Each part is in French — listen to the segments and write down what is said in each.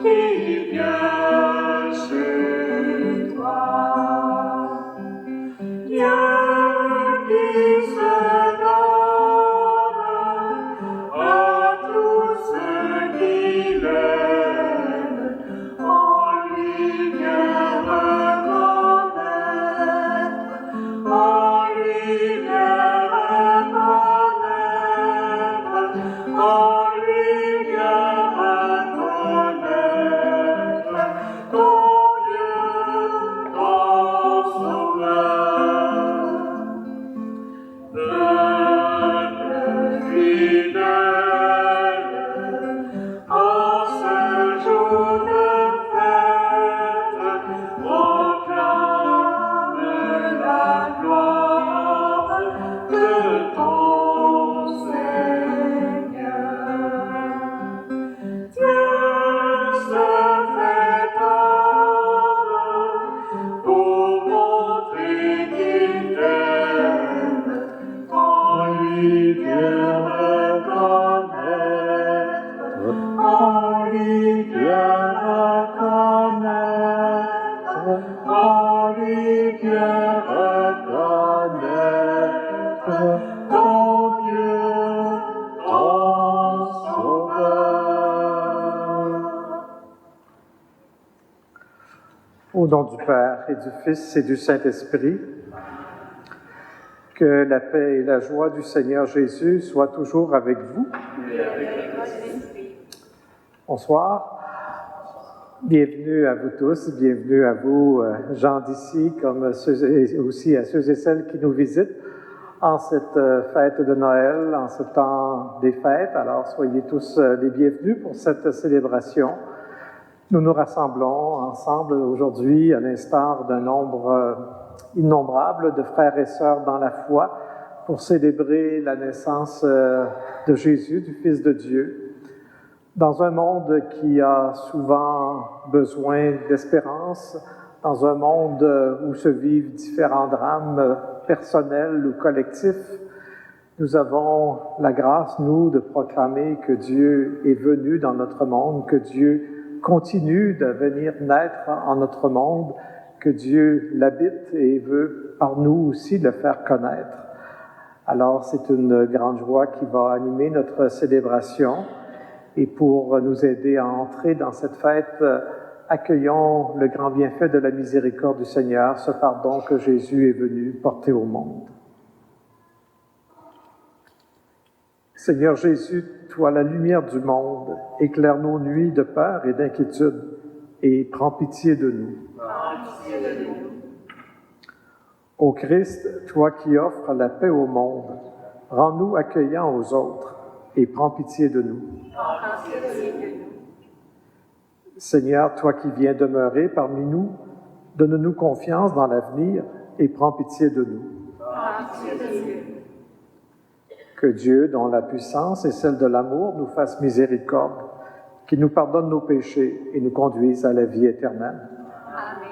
qui vient chez toi. Dieu qui se donne à tous ceux qui l'aiment, en lui vient reconnaître, en lui vient reconnaître, en lui vient reconnaître ton Dieu, ton Sauveur. Peuple fidèle, en ce jour de fête, proclame la gloire de ton Seigneur. Dieu se fait homme pour montrer qu'il t'aime, en lui vient reconnaître, en lui vient reconnaître, en lui vient reconnaître ton Dieu, ton Sauveur. Au nom du Père et du Fils et du Saint-Esprit, que la paix et la joie du Seigneur Jésus soient toujours avec vous. Bonsoir. Bienvenue à vous tous, bienvenue à vous, gens d'ici, comme aussi à ceux et celles qui nous visitent en cette fête de Noël, en ce temps des fêtes. Alors, soyez tous les bienvenus pour cette célébration. Nous nous rassemblons ensemble aujourd'hui, à l'instar d'un nombre innombrable de frères et sœurs dans la foi, pour célébrer la naissance de Jésus, du Fils de Dieu. Dans un monde qui a souvent besoin d'espérance, dans un monde où se vivent différents drames personnels ou collectifs, nous avons la grâce, nous, de proclamer que Dieu est venu dans notre monde, que Dieu continue de venir naître en notre monde, que Dieu l'habite et veut par nous aussi le faire connaître. Alors, c'est une grande joie qui va animer notre célébration. Et pour nous aider à entrer dans cette fête, accueillons le grand bienfait de la miséricorde du Seigneur, ce pardon que Jésus est venu porter au monde. Seigneur Jésus, toi la lumière du monde, éclaire nos nuits de peur et d'inquiétude et prends pitié de nous. Ô Christ, toi qui offres la paix au monde, rends-nous accueillants aux autres et prends pitié de nous. Seigneur, toi qui viens demeurer parmi nous, donne-nous confiance dans l'avenir et prends pitié de nous. Que Dieu, dont la puissance est celle de l'amour, nous fasse miséricorde, qu'il nous pardonne nos péchés et nous conduise à la vie éternelle. Amen.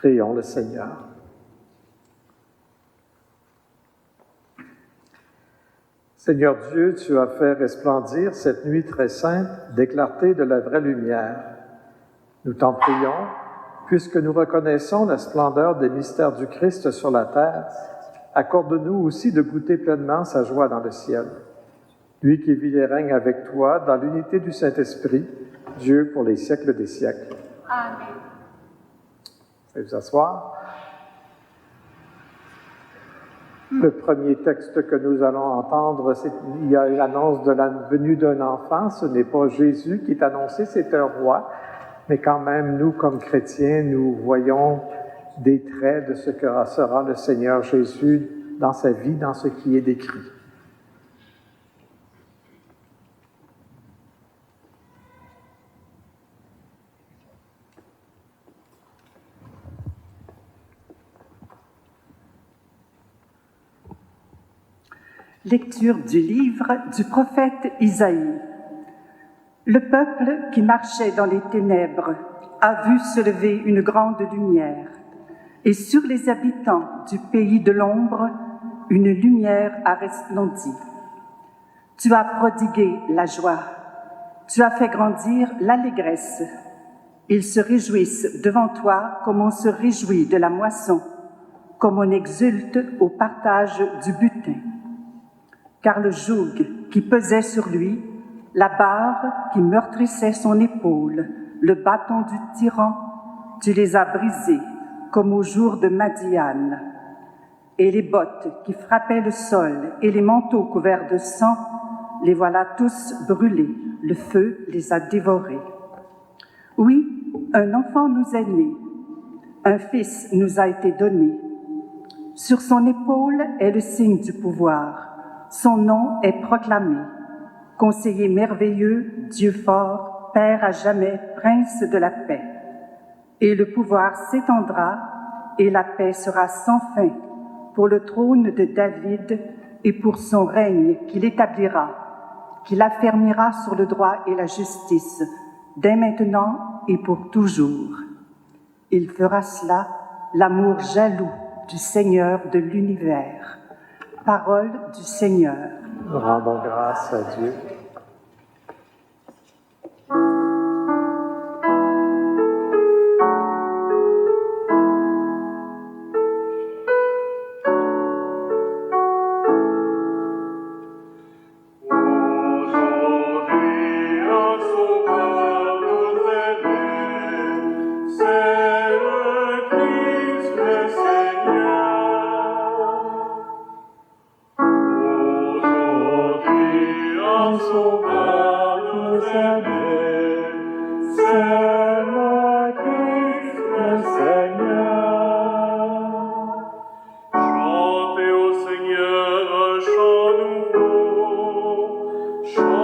Prions le Seigneur. Seigneur Dieu, tu as fait resplendir cette nuit très sainte des clartés de la vraie lumière. Nous t'en prions, puisque nous reconnaissons la splendeur des mystères du Christ sur la terre, accorde-nous aussi de goûter pleinement sa joie dans le ciel. Lui qui vit et règne avec toi dans l'unité du Saint-Esprit, Dieu pour les siècles des siècles. Amen. Veuillez vous asseoir. Le premier texte que nous allons entendre, il y a une annonce de la venue d'un enfant. Ce n'est pas Jésus qui est annoncé, c'est un roi. Mais quand même, nous, comme chrétiens, nous voyons des traits de ce que sera le Seigneur Jésus dans sa vie, dans ce qui est décrit. Lecture du livre du prophète Isaïe. Le peuple qui marchait dans les ténèbres a vu se lever une grande lumière, et sur les habitants du pays de l'ombre, une lumière a resplendi. Tu as prodigué la joie, tu as fait grandir l'allégresse. Ils se réjouissent devant toi comme on se réjouit de la moisson, comme on exulte au partage du butin. Car le joug qui pesait sur lui, la barre qui meurtrissait son épaule, le bâton du tyran, tu les as brisés comme au jour de Madian. Et les bottes qui frappaient le sol et les manteaux couverts de sang, les voilà tous brûlés, le feu les a dévorés. Oui, un enfant nous est né, un fils nous a été donné. Sur son épaule est le signe du pouvoir. Son nom est proclamé, conseiller merveilleux, Dieu fort, Père à jamais, Prince de la paix. Et le pouvoir s'étendra et la paix sera sans fin pour le trône de David et pour son règne qu'il établira, qu'il affermira sur le droit et la justice, dès maintenant et pour toujours. Il fera cela, l'amour jaloux du Seigneur de l'univers. Parole du Seigneur. Rendons grâce à Dieu. Joie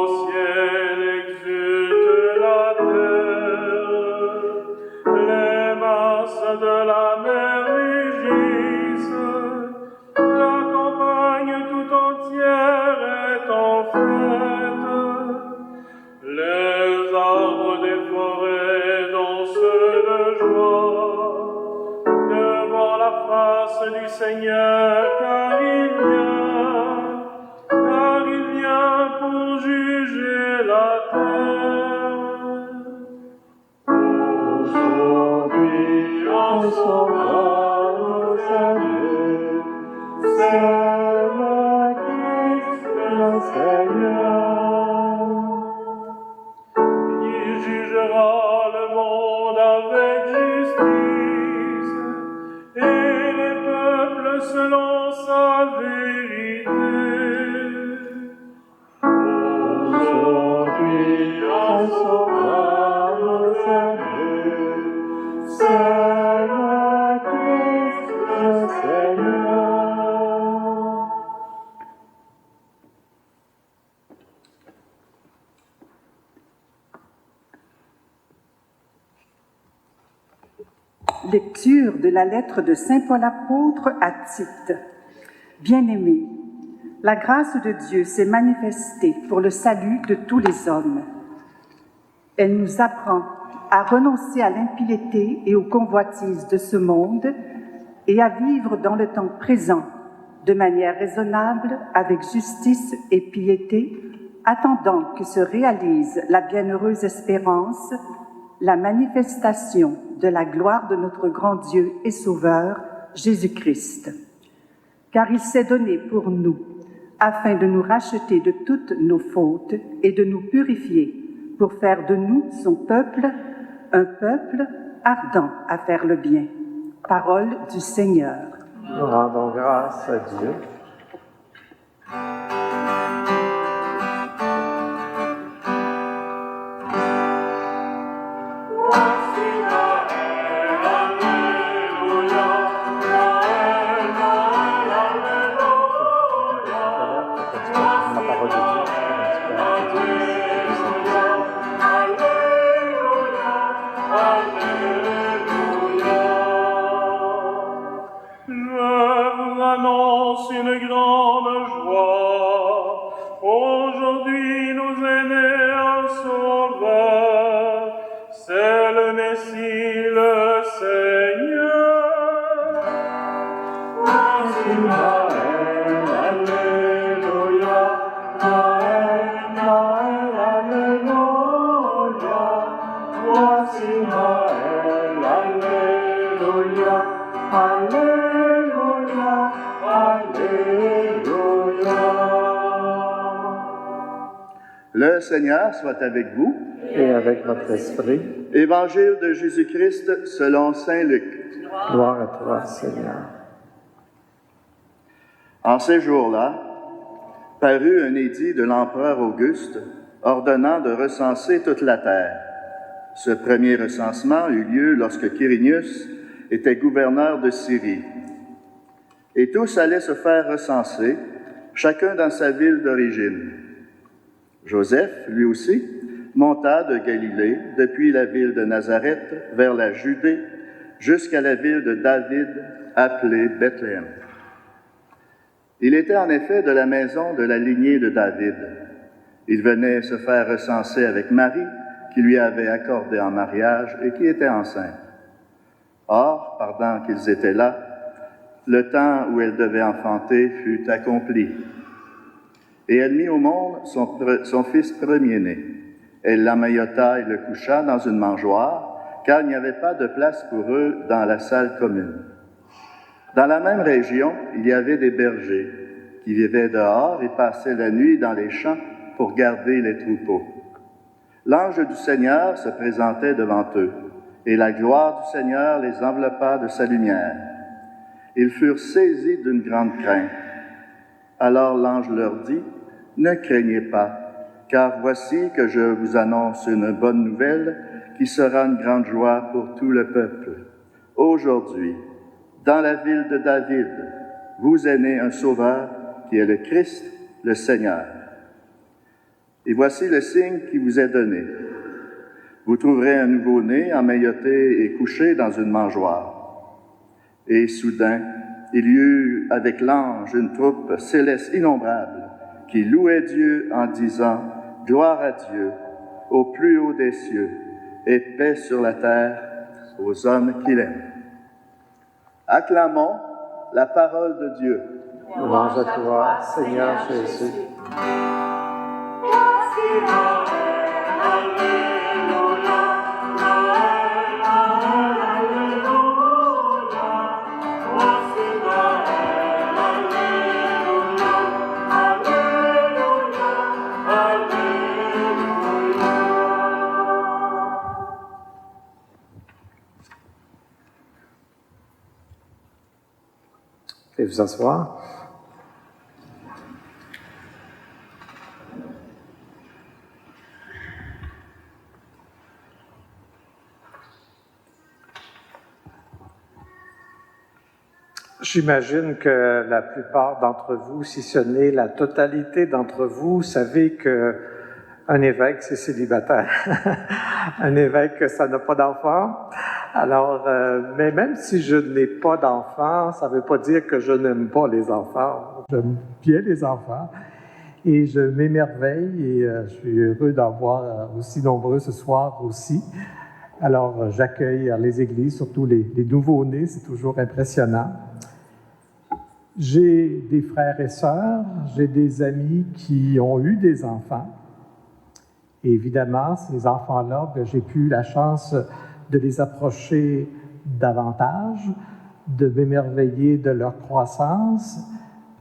au ciel. terre. Aujourd'hui, un sauveur nous salue, c'est le Christ, le Seigneur. Il jugera le monde avec justice et les peuples selon sa vérité. Aujourd'hui, un sauveur nous salue, c'est le Christ, le Seigneur. Lecture de la lettre de Saint Paul apôtre à Tite. Bien-aimés, la grâce de Dieu s'est manifestée pour le salut de tous les hommes. Elle nous apprend à renoncer à l'impiété et aux convoitises de ce monde et à vivre dans le temps présent de manière raisonnable, avec justice et piété, attendant que se réalise la bienheureuse espérance, la manifestation de la gloire de notre grand Dieu et Sauveur, Jésus-Christ. Car il s'est donné pour nous, afin de nous racheter de toutes nos fautes et de nous purifier, pour faire de nous, son peuple, un peuple ardent à faire le bien. Parole du Seigneur. Nous rendons grâce à Dieu. Une grande joie. Aujourd'hui nous est né un sauveur, c'est le Messie, le Seigneur. Voici Noël, alléluia, Noël, Noël, alléluia. Voici Noël, alléluia, alléluia. Alléluia. Le Seigneur soit avec vous. Et avec votre esprit, Évangile de Jésus-Christ selon saint Luc. gloire à toi, Seigneur. En ces jours-là, parut un édit de l'empereur Auguste ordonnant de recenser toute la terre. Ce premier recensement eut lieu lorsque Quirinius était gouverneur de Syrie. Et tous allaient se faire recenser, chacun dans sa ville d'origine. Joseph, lui aussi, monta de Galilée, depuis la ville de Nazareth, vers la Judée, jusqu'à la ville de David, appelée Bethléem. Il était en effet de la maison de la lignée de David. Il venait se faire recenser avec Marie, qui lui avait accordé en mariage et qui était enceinte. Or, pendant qu'ils étaient là, le temps où elle devait enfanter fut accompli. Et elle mit au monde son fils premier-né. Elle l'emmaillota et le coucha dans une mangeoire, car il n'y avait pas de place pour eux dans la salle commune. Dans la même région, il y avait des bergers qui vivaient dehors et passaient la nuit dans les champs pour garder les troupeaux. L'ange du Seigneur se présentait devant eux, et la gloire du Seigneur les enveloppa de sa lumière. Ils furent saisis d'une grande crainte. Alors l'ange leur dit, « Ne craignez pas, car voici que je vous annonce une bonne nouvelle qui sera une grande joie pour tout le peuple. Aujourd'hui, dans la ville de David, vous est né un sauveur qui est le Christ, le Seigneur. Et voici le signe qui vous est donné. Vous trouverez un nouveau-né emmailloté et couché dans une mangeoire. » Et soudain, il y eut avec l'ange une troupe céleste innombrable qui louait Dieu en disant « Gloire à Dieu, au plus haut des cieux, et paix sur la terre aux hommes qu'il aime. » Acclamons la parole de Dieu. Louange à toi, Seigneur Jésus. Voici Noël, pouvez vous asseoir. J'imagine que la plupart d'entre vous, si ce n'est la totalité d'entre vous, savez que un évêque, c'est célibataire. Un évêque, ça n'a pas d'enfant. Alors, mais même si je n'ai pas d'enfant, ça ne veut pas dire que je n'aime pas les enfants. J'aime bien les enfants et je m'émerveille et je suis heureux d'en voir aussi nombreux ce soir aussi. Alors, j'accueille les églises, surtout les nouveaux-nés, c'est toujours impressionnant. J'ai des frères et sœurs, j'ai des amis qui ont eu des enfants. Et évidemment, ces enfants-là, j'ai eu la chance de les approcher davantage, de m'émerveiller de leur croissance.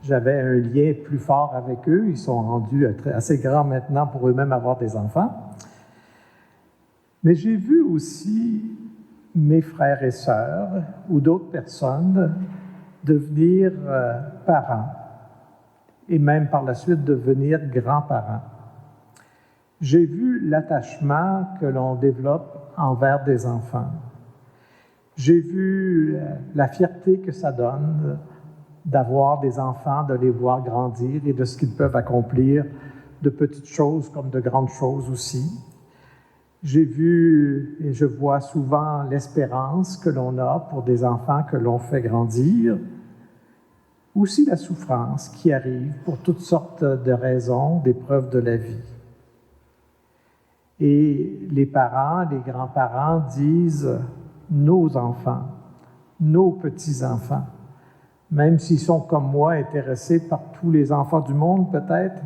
J'avais un lien plus fort avec eux. Ils sont rendus assez grands maintenant pour eux-mêmes avoir des enfants. Mais j'ai vu aussi mes frères et sœurs ou d'autres personnes devenir parents et même par la suite devenir grands-parents. J'ai vu l'attachement que l'on développe envers des enfants. J'ai vu la fierté que ça donne d'avoir des enfants, de les voir grandir et de ce qu'ils peuvent accomplir, de petites choses comme de grandes choses aussi. J'ai vu et je vois souvent l'espérance que l'on a pour des enfants que l'on fait grandir, aussi la souffrance qui arrive pour toutes sortes de raisons, d'épreuves de la vie. Et les parents, les grands-parents disent « nos enfants »,« nos petits-enfants », même s'ils sont comme moi intéressés par tous les enfants du monde peut-être,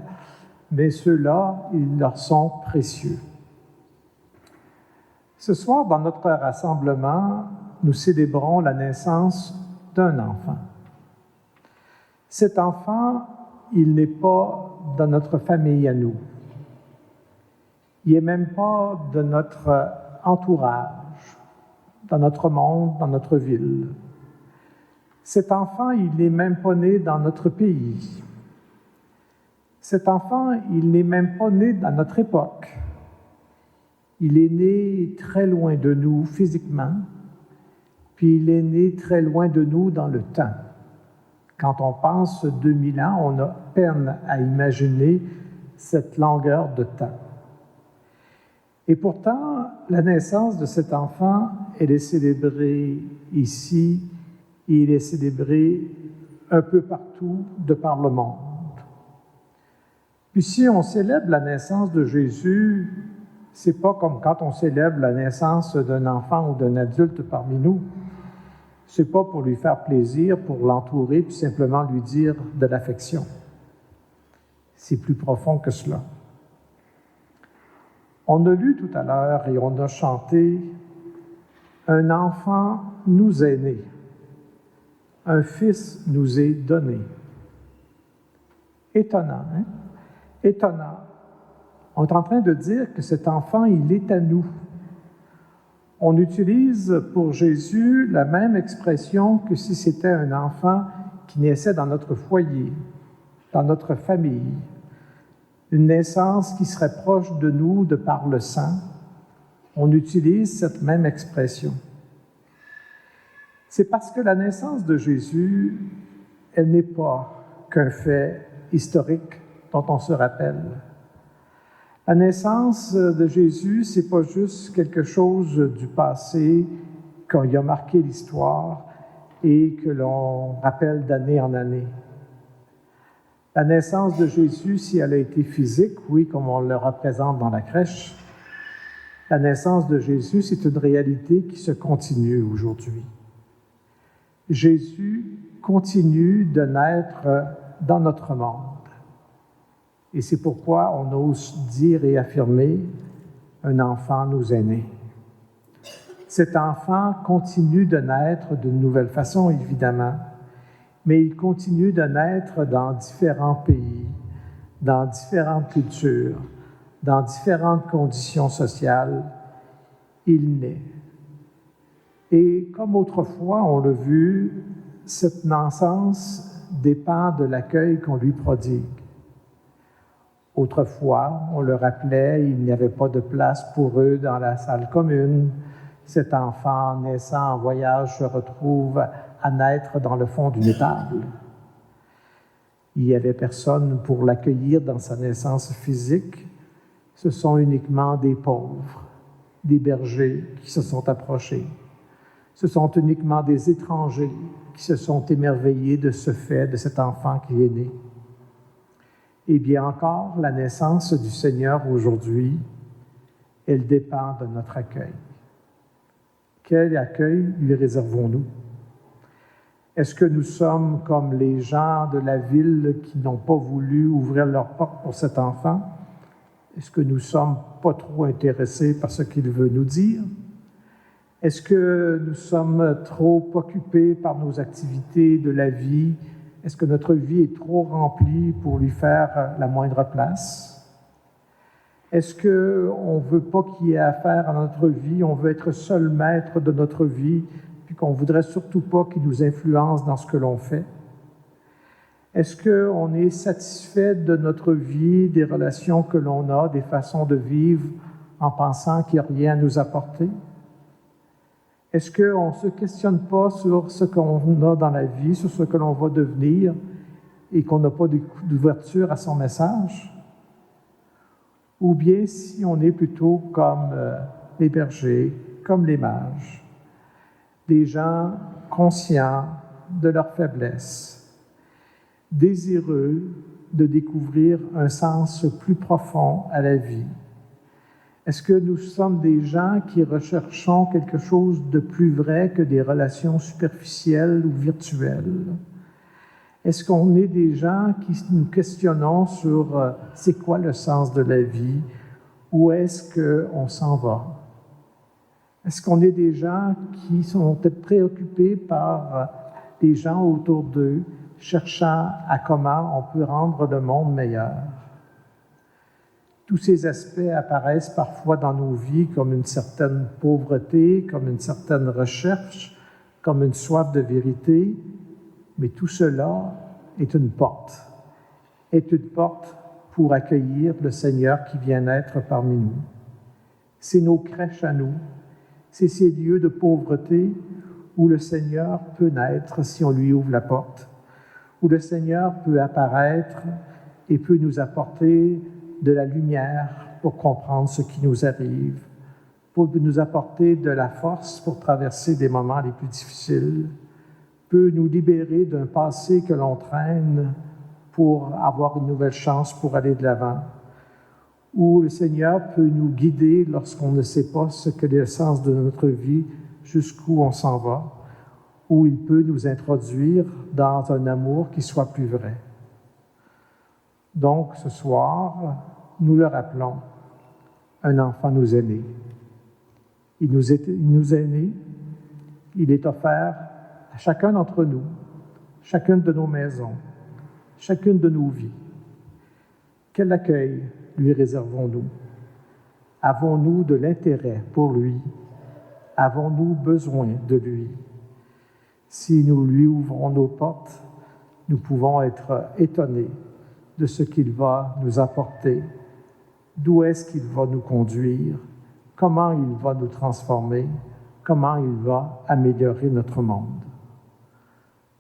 mais ceux-là, ils leur sont précieux. Ce soir, dans notre rassemblement, nous célébrons la naissance d'un enfant. Cet enfant, il n'est pas dans notre famille à nous. Il n'est même pas de notre entourage, dans notre monde, dans notre ville. Cet enfant, il n'est même pas né dans notre pays. Cet enfant, il n'est même pas né dans notre époque. Il est né très loin de nous physiquement, puis il est né très loin de nous dans le temps. Quand on pense 2000 ans, on a peine à imaginer cette longueur de temps. Et pourtant, la naissance de cet enfant, elle est célébrée ici et elle est célébrée un peu partout de par le monde. Puis si on célèbre la naissance de Jésus, c'est pas comme quand on célèbre la naissance d'un enfant ou d'un adulte parmi nous. C'est pas pour lui faire plaisir, pour l'entourer, puis simplement lui dire de l'affection. C'est plus profond que cela. On a lu tout à l'heure et on a chanté « Un enfant nous est né, un fils nous est donné ». Étonnant, hein? Étonnant. On est en train de dire que cet enfant, il est à nous. On utilise pour Jésus la même expression que si c'était un enfant qui naissait dans notre foyer, dans notre famille. Une naissance qui serait proche de nous de par le sang. On utilise cette même expression. C'est parce que la naissance de Jésus, elle n'est pas qu'un fait historique dont on se rappelle. La naissance de Jésus, c'est pas juste quelque chose du passé qui a marqué l'histoire et que l'on rappelle d'année en année. La naissance de Jésus, si elle a été physique, oui, comme on le représente dans la crèche, la naissance de Jésus, c'est une réalité qui se continue aujourd'hui. Jésus continue de naître dans notre monde. Et c'est pourquoi on ose dire et affirmer « un enfant nous est né ». Cet enfant continue de naître d'une nouvelle façon, évidemment, mais il continue de naître dans différents pays, dans différentes cultures, dans différentes conditions sociales. Il naît. Et comme autrefois, on l'a vu, cette naissance dépend de l'accueil qu'on lui prodigue. Autrefois, on le rappelait, il n'y avait pas de place pour eux dans la salle commune. Cet enfant naissant en voyage se retrouve à naître dans le fond d'une étable. Il n'y avait personne pour l'accueillir dans sa naissance physique. Ce sont uniquement des pauvres, des bergers qui se sont approchés. Ce sont uniquement des étrangers qui se sont émerveillés de ce fait, de cet enfant qui est né. Et bien encore, la naissance du Seigneur aujourd'hui, elle dépend de notre accueil. Quel accueil lui réservons-nous? Est-ce que nous sommes comme les gens de la ville qui n'ont pas voulu ouvrir leurs portes pour cet enfant? Est-ce que nous ne sommes pas trop intéressés par ce qu'il veut nous dire? Est-ce que nous sommes trop occupés par nos activités de la vie? Est-ce que notre vie est trop remplie pour lui faire la moindre place? Est-ce qu'on ne veut pas qu'il y ait affaire à notre vie? On veut être seul maître de notre vie, puis qu'on ne voudrait surtout pas qu'il nous influence dans ce que l'on fait? Est-ce qu'on est satisfait de notre vie, des relations que l'on a, des façons de vivre, en pensant qu'il n'y a rien à nous apporter? Est-ce qu'on ne se questionne pas sur ce qu'on a dans la vie, sur ce que l'on va devenir, et qu'on n'a pas d'ouverture à son message? Ou bien si on est plutôt comme les bergers, comme les mages, des gens conscients de leur faiblesse, désireux de découvrir un sens plus profond à la vie. Est-ce que nous sommes des gens qui recherchons quelque chose de plus vrai que des relations superficielles ou virtuelles? Est-ce qu'on est des gens qui nous questionnons sur c'est quoi le sens de la vie? Où est-ce qu'on s'en va? Est-ce qu'on est des gens qui sont préoccupés par les gens autour d'eux, cherchant à comment on peut rendre le monde meilleur? Tous ces aspects apparaissent parfois dans nos vies comme une certaine pauvreté, comme une certaine recherche, comme une soif de vérité, mais tout cela est une porte pour accueillir le Seigneur qui vient naître parmi nous. C'est nos crèches à nous, c'est ces lieux de pauvreté où le Seigneur peut naître si on lui ouvre la porte, où le Seigneur peut apparaître et peut nous apporter de la lumière pour comprendre ce qui nous arrive, pour nous apporter de la force pour traverser des moments les plus difficiles, peut nous libérer d'un passé que l'on traîne pour avoir une nouvelle chance pour aller de l'avant, où le Seigneur peut nous guider lorsqu'on ne sait pas ce que est le sens de notre vie, jusqu'où on s'en va, où il peut nous introduire dans un amour qui soit plus vrai. Donc, ce soir, nous le rappelons, un enfant nous est né. Il nous est né, il est offert à chacun d'entre nous, chacune de nos maisons, chacune de nos vies. Quel accueil lui réservons-nous? Avons-nous de l'intérêt pour lui? Avons-nous besoin de lui? Si nous lui ouvrons nos portes, nous pouvons être étonnés de ce qu'il va nous apporter, d'où est-ce qu'il va nous conduire, comment il va nous transformer, comment il va améliorer notre monde.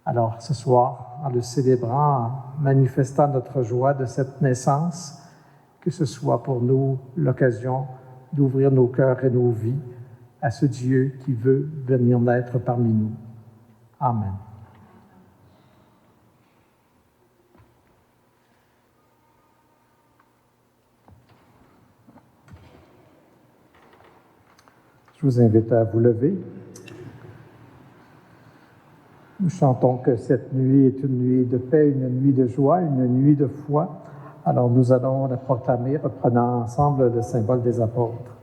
Alors, ce soir, en le célébrant, en manifestant notre joie de cette naissance, que ce soit pour nous l'occasion d'ouvrir nos cœurs et nos vies à ce Dieu qui veut venir naître parmi nous. Amen. Je vous invite à vous lever. Nous chantons que cette nuit est une nuit de paix, une nuit de joie, une nuit de foi. Alors nous allons la proclamer, reprenant ensemble le symbole des apôtres.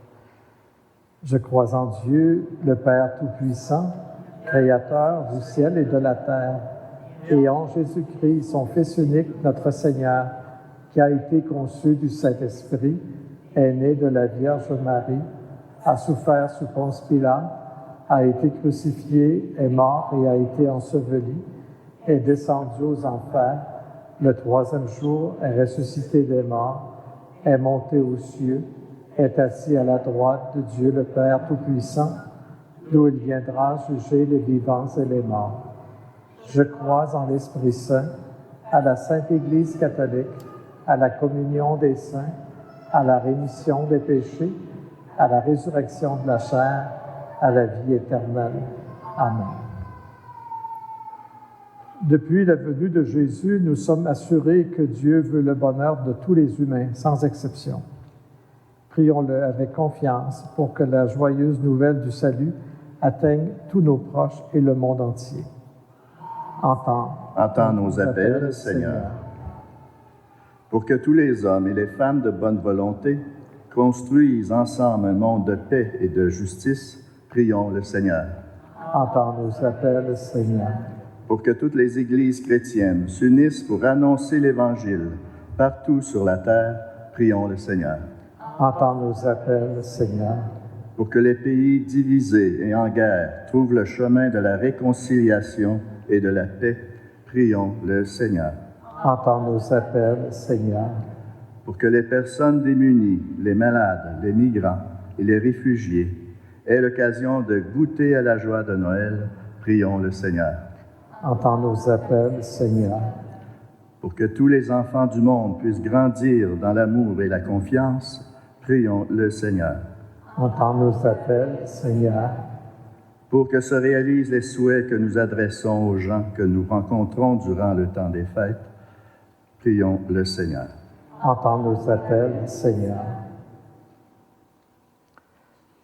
Je crois en Dieu, le Père Tout-Puissant, Créateur du ciel et de la terre, et en Jésus-Christ, son Fils unique, notre Seigneur, qui a été conçu du Saint-Esprit, est né de la Vierge Marie, a souffert sous Ponce Pilate, a été crucifié, est mort et a été enseveli, est descendu aux enfers, le troisième jour est ressuscité des morts, est monté aux cieux, est assis à la droite de Dieu le Père Tout-Puissant, d'où il viendra juger les vivants et les morts. Je crois en l'Esprit Saint, à la Sainte Église catholique, à la communion des saints, à la rémission des péchés, à la résurrection de la chair, à la vie éternelle. Amen. Depuis la venue de Jésus, nous sommes assurés que Dieu veut le bonheur de tous les humains, sans exception. Prions-le avec confiance pour que la joyeuse nouvelle du salut atteigne tous nos proches et le monde entier. Entends nos appels, Seigneur. Pour que tous les hommes et les femmes de bonne volonté construisent ensemble un monde de paix et de justice, prions le Seigneur. Entends nos appels, Seigneur. Pour que toutes les églises chrétiennes s'unissent pour annoncer l'Évangile partout sur la terre, prions le Seigneur. Entends nos appels, Seigneur. Pour que les pays divisés et en guerre trouvent le chemin de la réconciliation et de la paix, prions le Seigneur. Entends nos appels, Seigneur. Pour que les personnes démunies, les malades, les migrants et les réfugiés aient l'occasion de goûter à la joie de Noël, prions le Seigneur. Entends nos appels, Seigneur. Pour que tous les enfants du monde puissent grandir dans l'amour et la confiance, prions le Seigneur. Entends nos appels, Seigneur. Pour que se réalisent les souhaits que nous adressons aux gens que nous rencontrons durant le temps des fêtes, prions le Seigneur. Entends nos appels, Seigneur.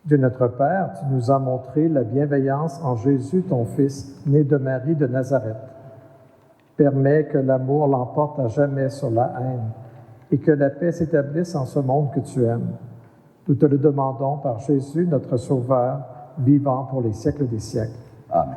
Dieu notre Père, tu nous as montré la bienveillance en Jésus, ton Fils, né de Marie de Nazareth. Permets que l'amour l'emporte à jamais sur la haine et que la paix s'établisse en ce monde que tu aimes. Nous te le demandons par Jésus, notre Sauveur, vivant pour les siècles des siècles. Amen.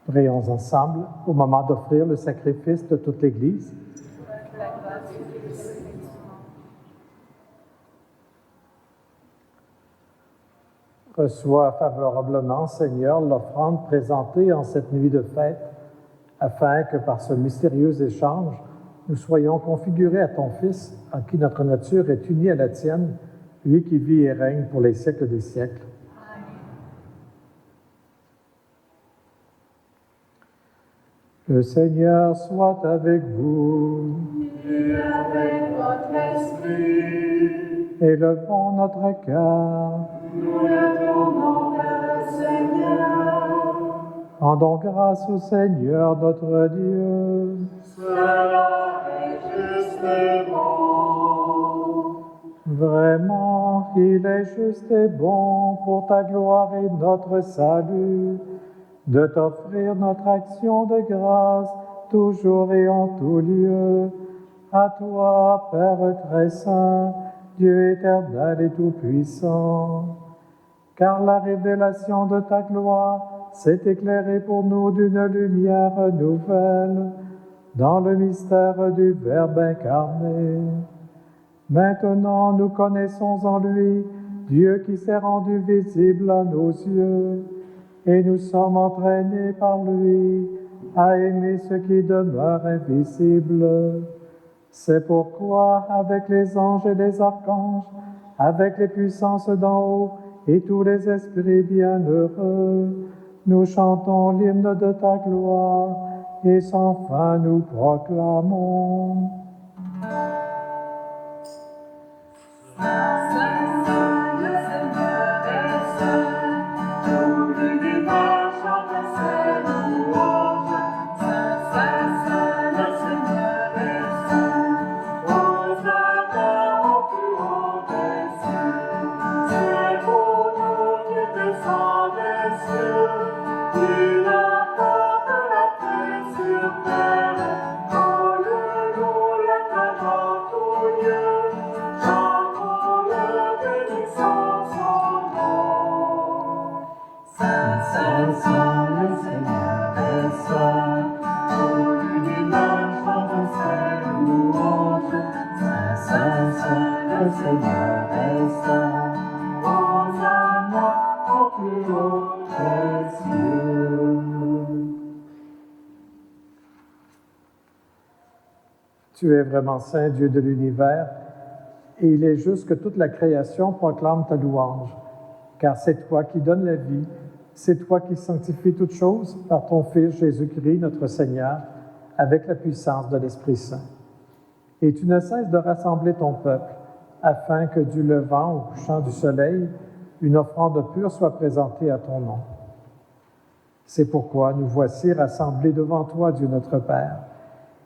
Prions ensemble au moment d'offrir le sacrifice de toute l'Église. Reçois favorablement, Seigneur, l'offrande présentée en cette nuit de fête, afin que par ce mystérieux échange, nous soyons configurés à ton Fils, en qui notre nature est unie à la tienne, lui qui vit et règne pour les siècles des siècles. Le Seigneur soit avec vous. Et avec votre esprit, Élevons notre cœur. nous le tournons vers le Seigneur. Rendons grâce au Seigneur notre Dieu. Cela est juste et bon. Vraiment, il est juste et bon pour ta gloire et notre salut, de t'offrir notre action de grâce, toujours et en tout lieu, à toi, Père très saint, Dieu éternel et tout-puissant. Car la révélation de ta gloire s'est éclairée pour nous d'une lumière nouvelle, dans le mystère du Verbe incarné. Maintenant, nous connaissons en lui Dieu qui s'est rendu visible à nos yeux, et nous sommes entraînés par lui à aimer ce qui demeure invisible. C'est pourquoi, avec les anges et les archanges, avec les puissances d'en haut et tous les esprits bienheureux, nous chantons l'hymne de ta gloire, et sans fin nous proclamons. Saint, Saint, le Seigneur est saint. Au lieu du mal, chante ses louanges. Saint, Saint, Saint, le Seigneur est saint. Hosanna au plus haut des cieux. Tu es vraiment saint, Dieu de l'univers, et il est juste que toute la création proclame ta louange, car c'est toi qui donnes la vie, c'est toi qui sanctifies toutes choses par ton Fils Jésus-Christ, notre Seigneur, avec la puissance de l'Esprit Saint. Et tu ne cesses de rassembler ton peuple, afin que du levant au couchant du soleil, une offrande pure soit présentée à ton nom. C'est pourquoi nous voici rassemblés devant toi, Dieu notre Père,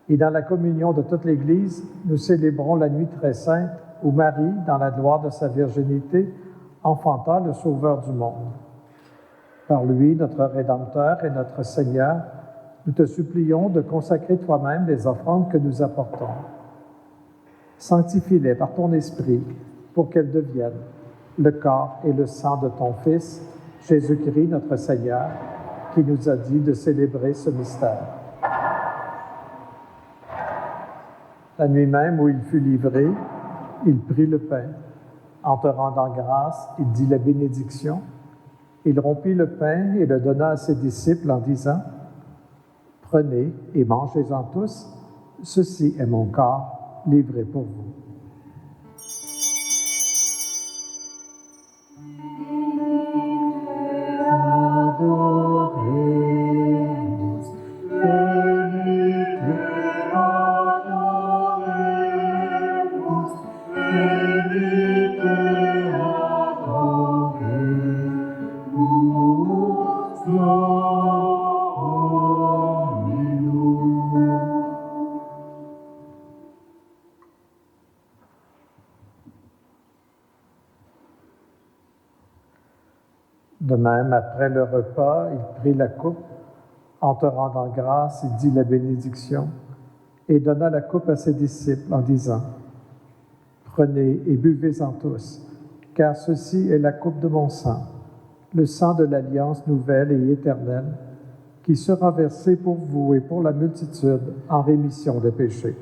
et dans la communion de toute l'Église, nous célébrons la nuit très sainte où Marie, dans la gloire de sa virginité, enfanta le Sauveur du monde. Par lui, notre Rédempteur et notre Seigneur, nous te supplions de consacrer toi-même les offrandes que nous apportons. Sanctifie-les par ton Esprit pour qu'elles deviennent le corps et le sang de ton Fils, Jésus-Christ, notre Seigneur, qui nous a dit de célébrer ce mystère. La nuit même où il fut livré, il prit le pain. En te rendant grâce, il dit la bénédiction. Il rompit le pain et le donna à ses disciples en disant, « Prenez et mangez-en tous, ceci est mon corps livré pour vous. » De même, après le repas, il prit la coupe. En te rendant grâce, il dit la bénédiction et donna la coupe à ses disciples en disant, « Prenez et buvez-en tous, car ceci est la coupe de mon sang, le sang de l'alliance nouvelle et éternelle, qui sera versé pour vous et pour la multitude en rémission des péchés.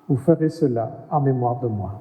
Vous ferez cela en mémoire de moi. »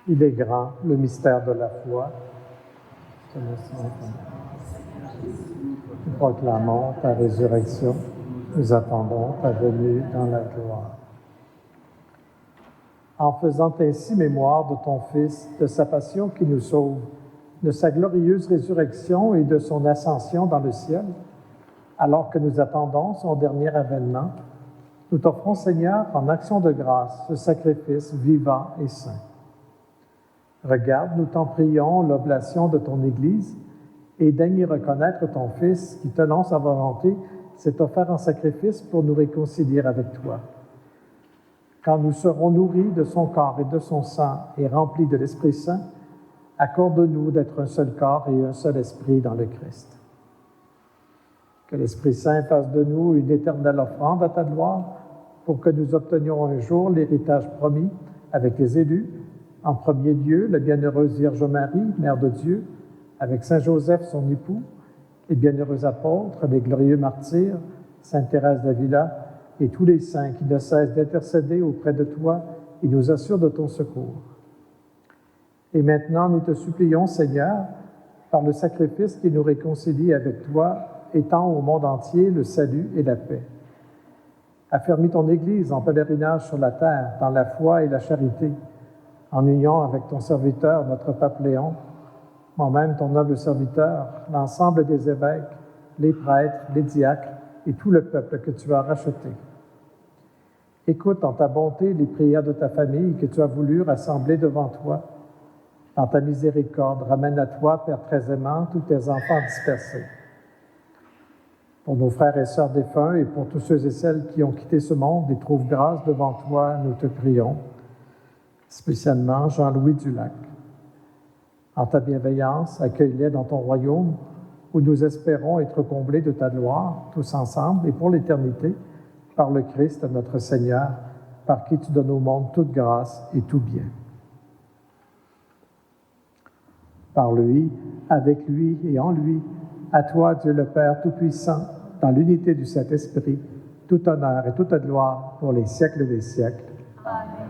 Il est grand, le mystère de la foi. Nous proclamons ta résurrection. Nous attendons ta venue dans la gloire. En faisant ainsi mémoire de ton Fils, de sa passion qui nous sauve, de sa glorieuse résurrection et de son ascension dans le ciel, alors que nous attendons son dernier avènement, nous t'offrons, Seigneur, en action de grâce, ce sacrifice vivant et saint. Regarde, nous t'en prions, l'oblation de ton Église, et daigne y reconnaître ton Fils, qui, tenant sa volonté, s'est offert en sacrifice pour nous réconcilier avec toi. Quand nous serons nourris de son corps et de son sang et remplis de l'Esprit Saint, accorde-nous d'être un seul corps et un seul esprit dans le Christ. Que l'Esprit Saint fasse de nous une éternelle offrande à ta gloire, pour que nous obtenions un jour l'héritage promis avec les élus, en premier lieu, la bienheureuse Vierge Marie, Mère de Dieu, avec Saint Joseph, son époux, les bienheureux apôtres, les glorieux martyrs, Sainte Thérèse d'Avila, et tous les saints qui ne cessent d'intercéder auprès de toi et nous assurent de ton secours. Et maintenant, nous te supplions, Seigneur, par le sacrifice qui nous réconcilie avec toi, étends au monde entier le salut et la paix. Affermis ton Église en pèlerinage sur la terre, dans la foi et la charité, en union avec ton serviteur, notre pape Léon, moi-même ton noble serviteur, l'ensemble des évêques, les prêtres, les diacres et tout le peuple que tu as racheté. Écoute en ta bonté les prières de ta famille que tu as voulu rassembler devant toi. Dans ta miséricorde, ramène à toi, Père très aimant, tous tes enfants dispersés. Pour nos frères et sœurs défunts et pour tous ceux et celles qui ont quitté ce monde et trouvent grâce devant toi, nous te prions, spécialement Jean-Louis Dulac. En ta bienveillance, accueille-les dans ton royaume où nous espérons être comblés de ta gloire, tous ensemble et pour l'éternité, par le Christ notre Seigneur, par qui tu donnes au monde toute grâce et tout bien. Par lui, avec lui et en lui, à toi, Dieu le Père Tout-Puissant, dans l'unité du Saint-Esprit, tout honneur et toute gloire pour les siècles des siècles. Amen.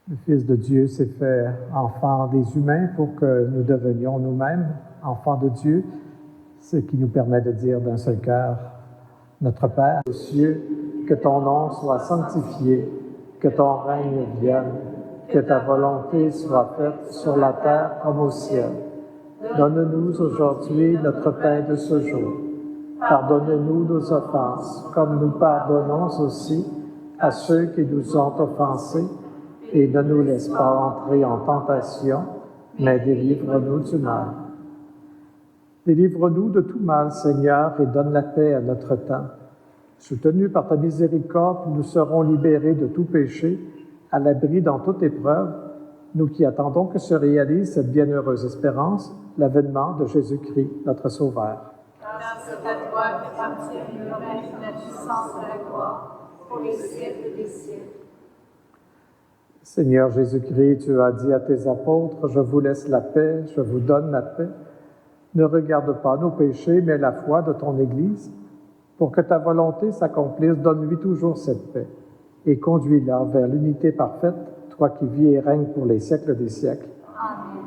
Le Fils de Dieu s'est fait enfant des humains pour que nous devenions nous-mêmes enfants de Dieu, ce qui nous permet de dire d'un seul cœur, Notre Père aux cieux, que ton nom soit sanctifié, que ton règne vienne, que ta volonté soit faite sur la terre comme au ciel. Donne-nous aujourd'hui notre pain de ce jour. Pardonne-nous nos offenses, comme nous pardonnons aussi à ceux qui nous ont offensés, et ne nous laisse pas entrer en tentation, mais délivre-nous du mal. Délivre-nous de tout mal, Seigneur, et donne la paix à notre temps. Soutenus par ta miséricorde, nous serons libérés de tout péché, à l'abri dans toute épreuve, nous qui attendons que se réalise cette bienheureuse espérance, l'avènement de Jésus-Christ, notre Sauveur. Car c'est à toi qu'appartient le règne, la puissance et la gloire, pour les siècles des siècles. Seigneur Jésus-Christ, tu as dit à tes apôtres, « Je vous laisse la paix, je vous donne la paix. Ne regarde pas nos péchés, mais la foi de ton Église. Pour que ta volonté s'accomplisse, donne-lui toujours cette paix et conduis-la vers l'unité parfaite, toi qui vis et règnes pour les siècles des siècles. Amen.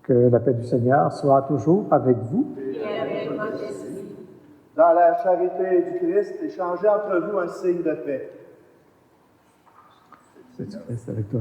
Que la paix du Seigneur soit toujours avec vous. Et avec votre esprit. Dans la charité du Christ, échangez entre vous un signe de paix. C'est Christ avec toi.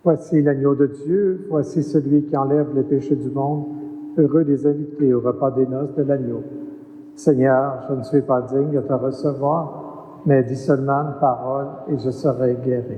Voici l'agneau de Dieu, voici celui qui enlève les péchés du monde. Heureux les invités au repas des noces de l'agneau. Seigneur, je ne suis pas digne de te recevoir, mais dis seulement une parole et je serai guéri.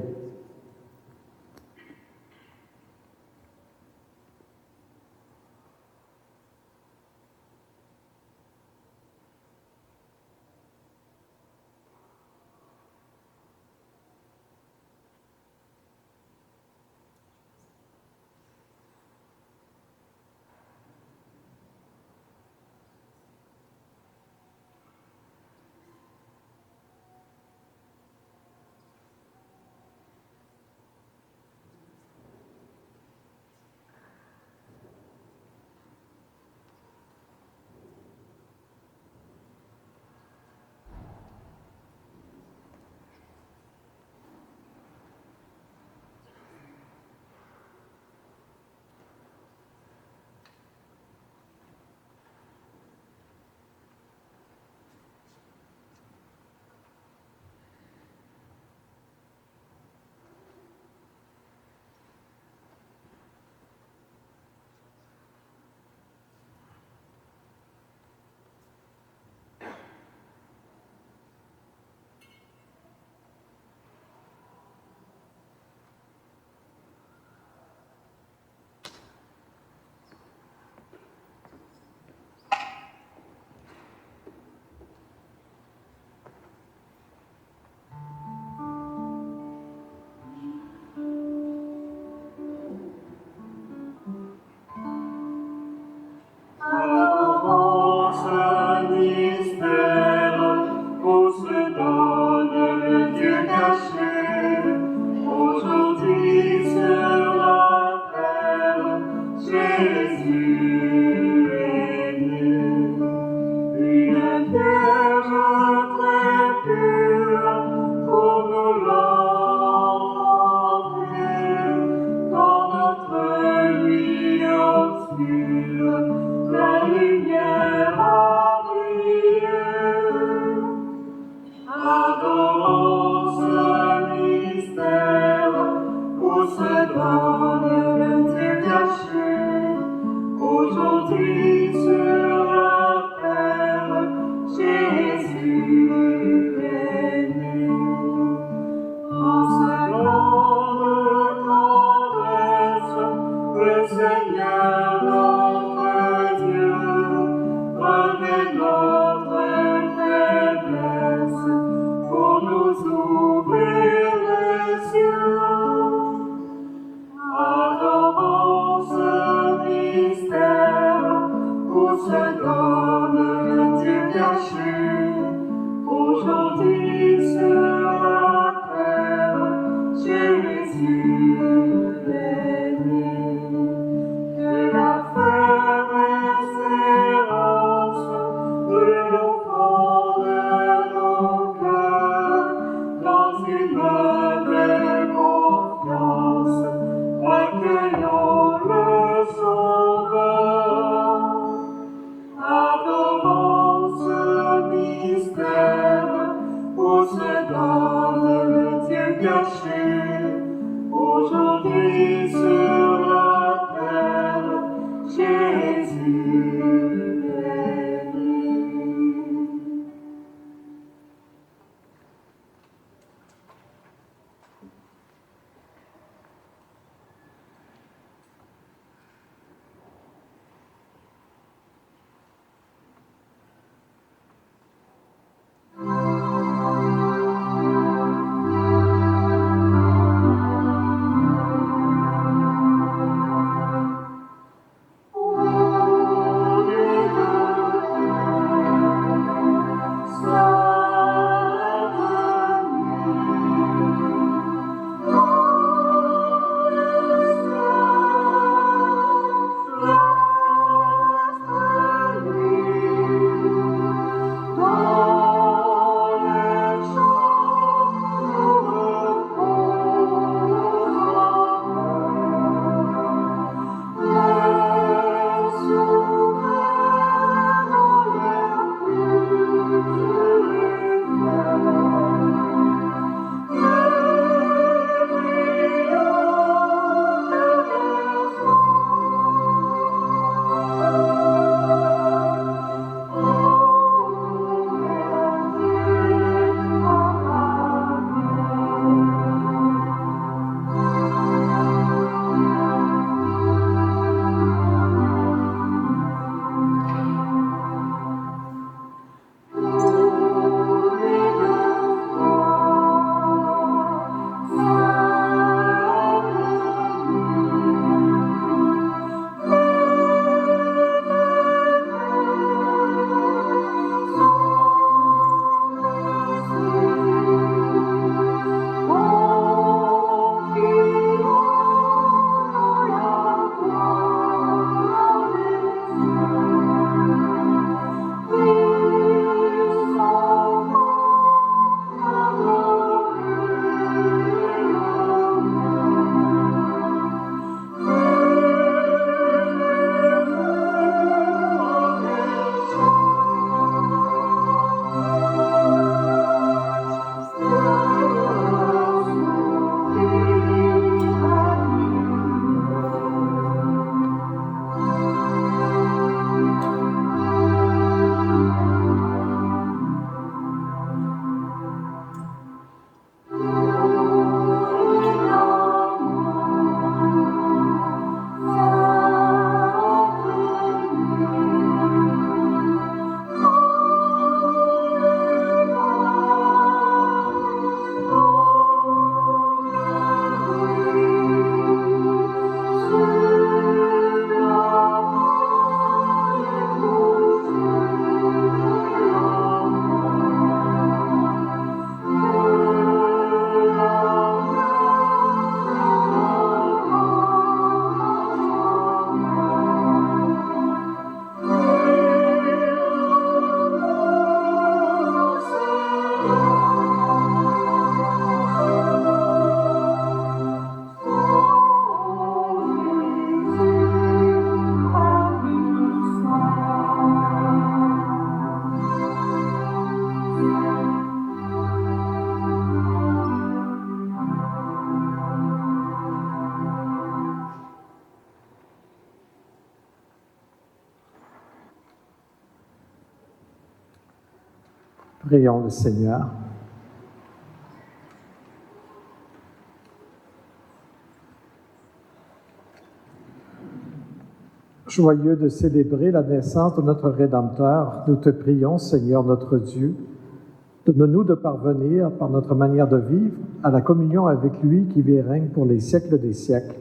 donne le Dieu caché, aujourd'hui sur la terre, Jésus est né. Que la ferme espérance de l'enfant de nos cœurs, dans une humble confiance, accueillons le Sauveur. Adorons ce mystère où se donne le Dieu caché, aujourd'hui sur la terre, Jésus est né. Prions le Seigneur. Joyeux de célébrer la naissance de notre Rédempteur, nous te prions, Seigneur notre Dieu, donne-nous de parvenir, par notre manière de vivre, à la communion avec lui qui vit et règne pour les siècles des siècles.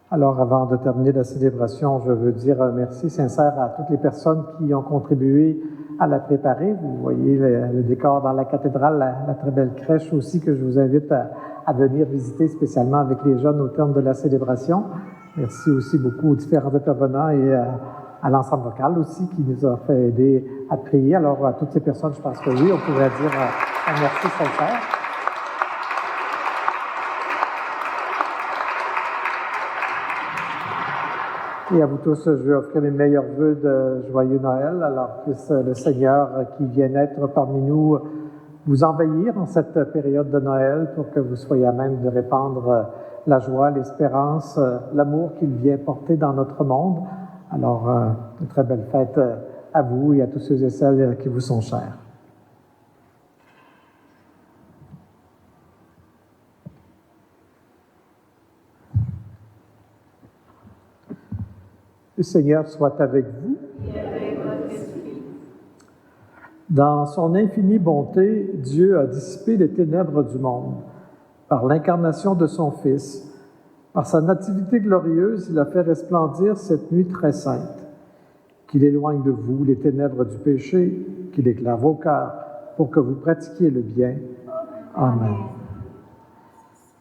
Amen. Alors, avant de terminer la célébration, je veux dire un merci sincère à toutes les personnes qui ont contribué à la préparer. Vous voyez le décor dans la cathédrale, la très belle crèche aussi que je vous invite à venir visiter spécialement avec les jeunes au terme de la célébration. Merci aussi beaucoup aux différents intervenants et à l'ensemble vocal aussi qui nous a fait aider à prier. Alors, à toutes ces personnes, je pense que oui, on pourrait dire un merci sincère. Et à vous tous, je vais offrir mes meilleurs vœux de joyeux Noël. Alors, puisse le Seigneur qui vient être parmi nous vous envahir en cette période de Noël pour que vous soyez à même de répandre la joie, l'espérance, l'amour qu'il vient porter dans notre monde. Alors, une très belle fête à vous et à tous ceux et celles qui vous sont chers. Le Seigneur soit avec vous. Et avec votre esprit. Dans son infinie bonté, Dieu a dissipé les ténèbres du monde par l'incarnation de son Fils. Par sa nativité glorieuse, il a fait resplendir cette nuit très sainte. Qu'il éloigne de vous les ténèbres du péché, qu'il éclaire vos cœurs pour que vous pratiquiez le bien. Amen.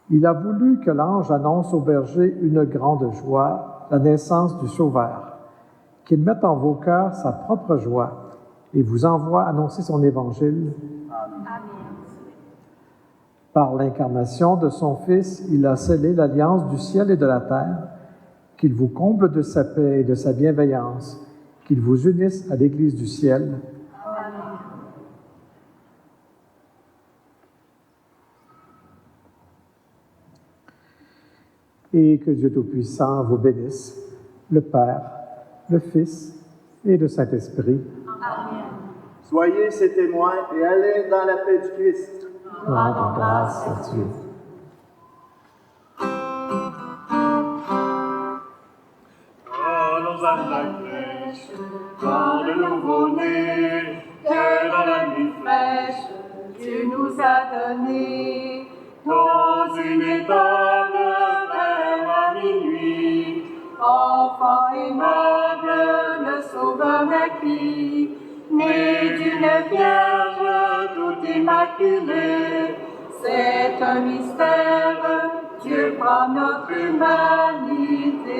Il a voulu que l'ange annonce au berger une grande joie, la naissance du Sauveur, qu'il mette en vos cœurs sa propre joie et vous envoie annoncer son évangile. Amen. Par l'incarnation de son Fils, il a scellé l'alliance du ciel et de la terre, qu'il vous comble de sa paix et de sa bienveillance, qu'il vous unisse à l'Église du ciel. Amen. Et que Dieu Tout-Puissant vous bénisse, le Père, le Fils et le Saint-Esprit. Amen. Soyez ses témoins et allez dans la paix du Christ. Rendons grâce à Dieu. Allons à la crèche, quand le nouveau-né, que dans la nuit fraîche, Tu nous as donné dans une étable vers la minuit, enfant aimable, le Sauveur naquit, né d'une Vierge toute immaculée. C'est un mystère, Dieu prend notre humanité.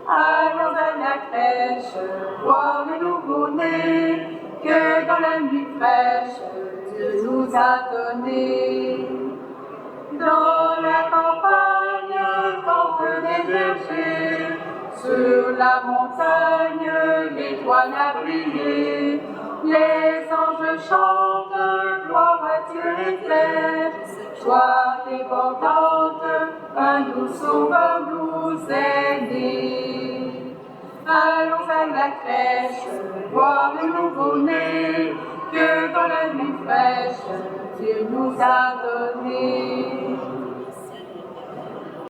Allons à la crèche, voir le nouveau-né, que dans la nuit fraîche, Dieu nous a donné. Dans la campagne, campe des bergers, sur la montagne, l'étoile a brillé. Les anges chantent, gloire à Dieu éclaire, joie débordante, un doux sauveur nous est né. Allons à la crèche, voir le nouveau-né, que dans la nuit fraîche, Dieu nous a donné.